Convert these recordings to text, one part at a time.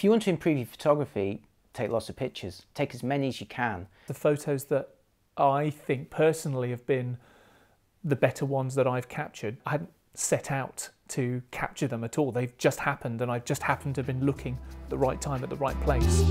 If you want to improve your photography, take lots of pictures. Take as many as you can. The photos that I think personally have been the better ones that I've captured, I hadn't set out to capture them at all. They've just happened, and I've just happened to have been looking at the right time at the right place.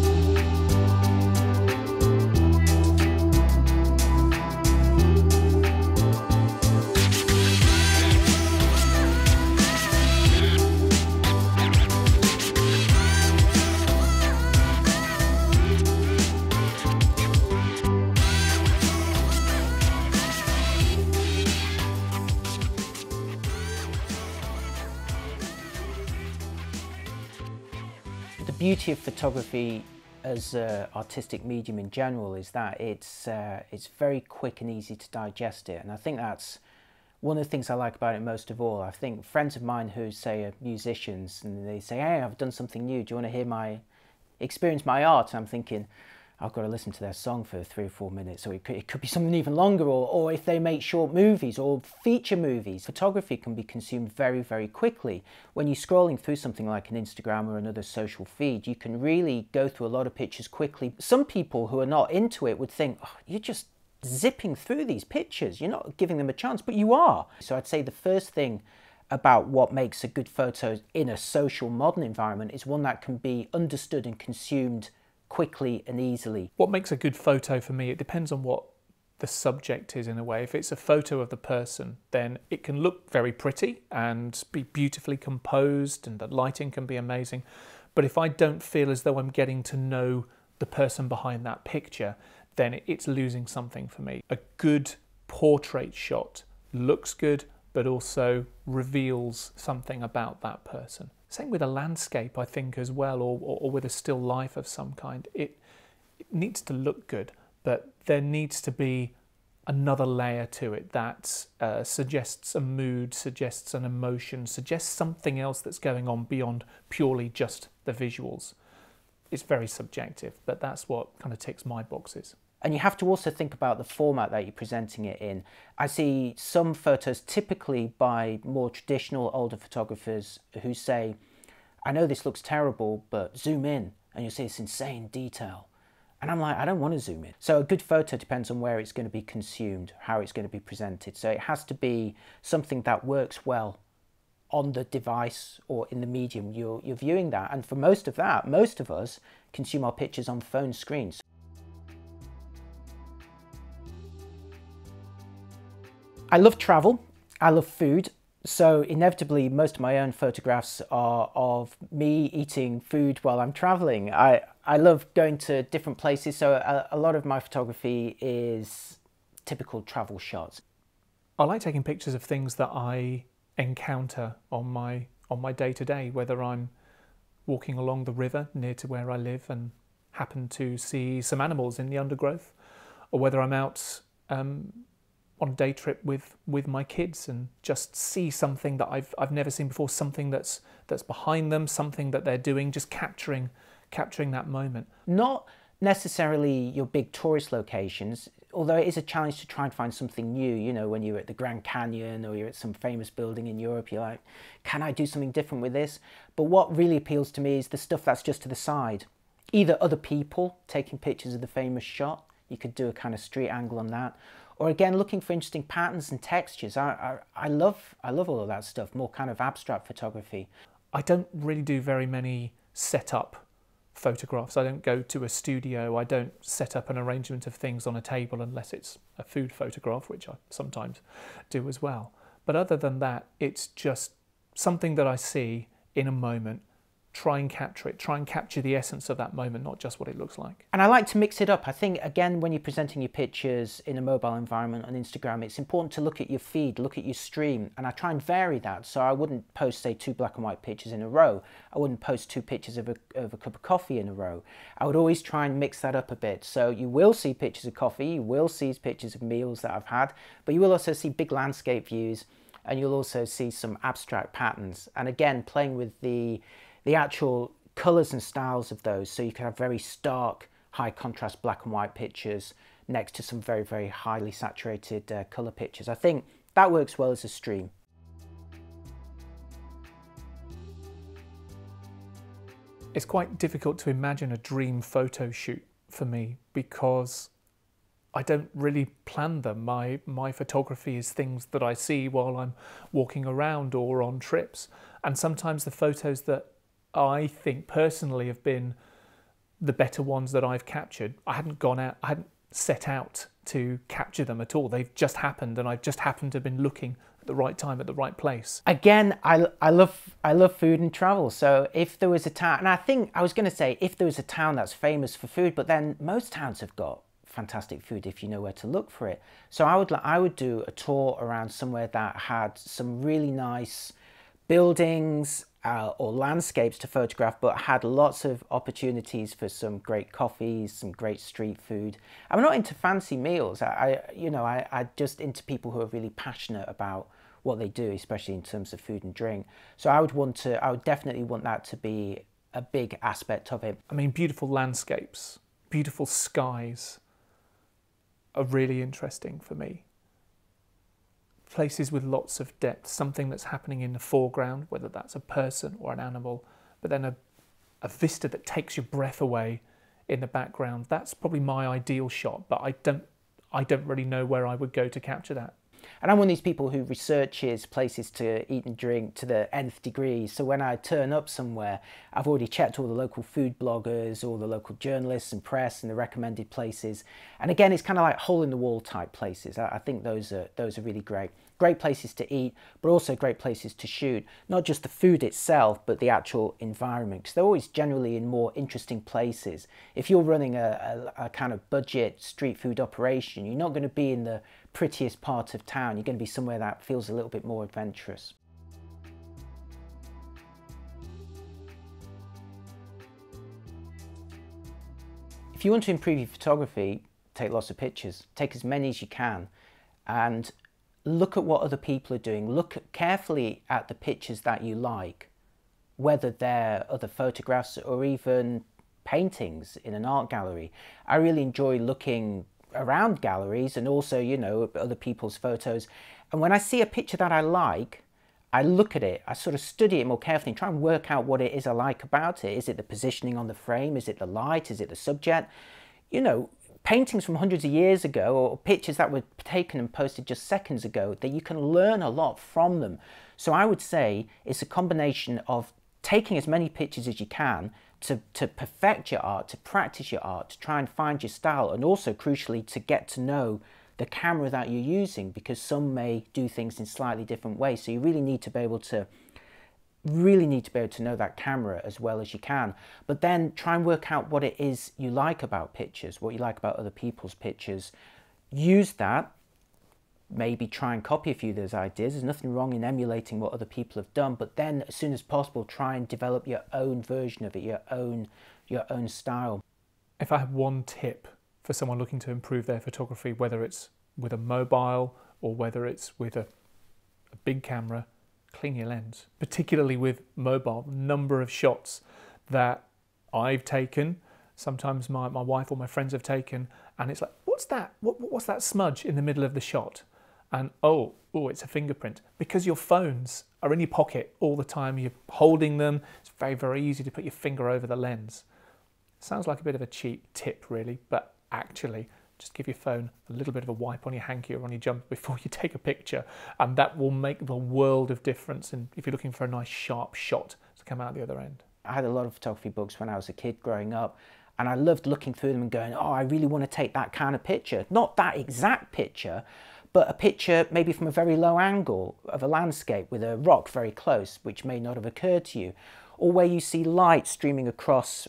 The beauty of photography as an artistic medium in general is that it's very quick and easy to digest it, and I think that's one of the things I like about it most of all. I think friends of mine who say are musicians and they say, hey, I've done something new, do you want to hear experience my art? And I'm thinking, I've got to listen to their song for 3 or 4 minutes, or it could be something even longer, or if they make short movies or feature movies. Photography can be consumed very, very quickly. When you're scrolling through something like an Instagram or another social feed, you can really go through a lot of pictures quickly. Some people who are not into it would think, oh, you're just zipping through these pictures, you're not giving them a chance, but you are. So I'd say the first thing about what makes a good photo in a social modern environment is one that can be understood and consumed quickly and easily. What makes a good photo for me, it depends on what the subject is in a way. If it's a photo of the person, then it can look very pretty and be beautifully composed, and the lighting can be amazing. But if I don't feel as though I'm getting to know the person behind that picture, then it's losing something for me. A good portrait shot looks good, but also reveals something about that person. Same with a landscape, I think, as well, or with a still life of some kind. It needs to look good, but there needs to be another layer to it that suggests a mood, suggests an emotion, suggests something else that's going on beyond purely just the visuals. It's very subjective, but that's what kind of ticks my boxes. And you have to also think about the format that you're presenting it in. I see some photos typically by more traditional older photographers who say, I know this looks terrible, but zoom in and you'll see this insane detail. And I'm like, I don't want to zoom in. So a good photo depends on where it's going to be consumed, how it's going to be presented. So it has to be something that works well on the device or in the medium you're viewing that. And for most of us consume our pictures on phone screens. I love travel, I love food, so inevitably most of my own photographs are of me eating food while I'm traveling. I love going to different places, so a lot of my photography is typical travel shots. I like taking pictures of things that I encounter on my day-to-day, whether I'm walking along the river near to where I live and happen to see some animals in the undergrowth, or whether I'm out on a day trip with my kids and just see something that I've never seen before, something that's behind them, something that they're doing, just capturing that moment. Not necessarily your big tourist locations, although it is a challenge to try and find something new. You know, when you're at the Grand Canyon or you're at some famous building in Europe, you're like, can I do something different with this? But what really appeals to me is the stuff that's just to the side. Either other people taking pictures of the famous shot, you could do a kind of street angle on that, or again, looking for interesting patterns and textures. I love all of that stuff, more kind of abstract photography. I don't really do very many setup photographs. I don't go to a studio. I don't set up an arrangement of things on a table unless it's a food photograph, which I sometimes do as well. But other than that, it's just something that I see in a moment. Try and capture it, try and capture the essence of that moment, not just what it looks like. And I like to mix it up. I think, again, when you're presenting your pictures in a mobile environment on Instagram, it's important to look at your feed, look at your stream, and I try and vary that. So I wouldn't post, say, 2 black and white pictures in a row. I wouldn't post 2 pictures of a cup of coffee in a row. I would always try and mix that up a bit. So you will see pictures of coffee, you will see pictures of meals that I've had, but you will also see big landscape views, and you'll also see some abstract patterns. And again, playing with the actual colours and styles of those, so you can have very stark, high contrast black and white pictures next to some very, very highly saturated colour pictures. I think that works well as a stream. It's quite difficult to imagine a dream photo shoot for me because I don't really plan them. My photography is things that I see while I'm walking around or on trips. And sometimes the photos that I think personally have been the better ones that I've captured, I hadn't set out to capture them at all. They've just happened, and I've just happened to have been looking at the right time at the right place. Again, I love food and travel. So if there was a town, and I think I was going to say if there was a town that's famous for food, but then most towns have got fantastic food if you know where to look for it. So I would do a tour around somewhere that had some really nice buildings or landscapes to photograph, but had lots of opportunities for some great coffees, some great street food. I'm not into fancy meals. I just into people who are really passionate about what they do, especially in terms of food and drink. So I would definitely want that to be a big aspect of it. I mean, beautiful landscapes, beautiful skies are really interesting for me. Places with lots of depth, something that's happening in the foreground, whether that's a person or an animal, but then a vista that takes your breath away in the background. That's probably my ideal shot, but I don't really know where I would go to capture that. And I'm one of these people who researches places to eat and drink to the nth degree. So when I turn up somewhere, I've already checked all the local food bloggers, all the local journalists and press and the recommended places. And again, it's kind of like hole-in-the-wall type places. I think those are really great. Great places to eat, but also great places to shoot. Not just the food itself, but the actual environment, because they're always generally in more interesting places. If you're running a kind of budget street food operation, you're not going to be in the prettiest part of town. You're going to be somewhere that feels a little bit more adventurous. If you want to improve your photography, take lots of pictures. Take as many as you can and look at what other people are doing. Look carefully at the pictures that you like, whether they're other photographs or even paintings in an art gallery. I really enjoy looking around galleries and also, you know, other people's photos. And when I see a picture that I like, I look at it, I sort of study it more carefully and try and work out what it is I like about it. Is it the positioning on the frame? Is it the light? Is it the subject? You know, paintings from hundreds of years ago or pictures that were taken and posted just seconds ago, that you can learn a lot from them. So I would say it's a combination of taking as many pictures as you can to perfect your art, to practice your art, to try and find your style, and also crucially to get to know the camera that you're using, because some may do things in slightly different ways. So you really need to be able to know that camera as well as you can. But then try and work out what it is you like about pictures, what you like about other people's pictures. Use that. Maybe try and copy a few of those ideas. There's nothing wrong in emulating what other people have done, but then as soon as possible, try and develop your own version of it, your own style. If I had one tip for someone looking to improve their photography, whether it's with a mobile or whether it's with a big camera, clean your lens. Particularly with mobile, number of shots that I've taken, sometimes my wife or my friends have taken, and it's like, what's that? What's that smudge in the middle of the shot? And oh, it's a fingerprint. Because your phones are in your pocket all the time, you're holding them, it's very, very easy to put your finger over the lens. Sounds like a bit of a cheap tip really, but actually just give your phone a little bit of a wipe on your hanky or on your jumper before you take a picture, and that will make the world of difference. And if you're looking for a nice sharp shot to come out the other end. I had a lot of photography books when I was a kid growing up, and I loved looking through them and going, oh, I really want to take that kind of picture. Not that exact picture, but a picture maybe from a very low angle of a landscape with a rock very close, which may not have occurred to you. Or where you see light streaming across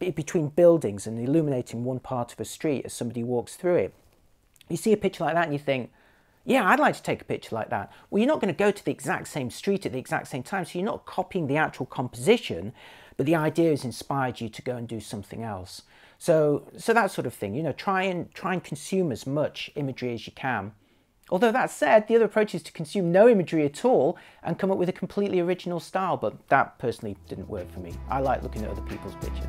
between buildings and illuminating one part of a street as somebody walks through it. You see a picture like that and you think, yeah, I'd like to take a picture like that. Well, you're not going to go to the exact same street at the exact same time, so you're not copying the actual composition, but the idea has inspired you to go and do something else. So that sort of thing, you know, try and consume as much imagery as you can. Although that said, the other approach is to consume no imagery at all and come up with a completely original style, but that personally didn't work for me. I like looking at other people's pictures.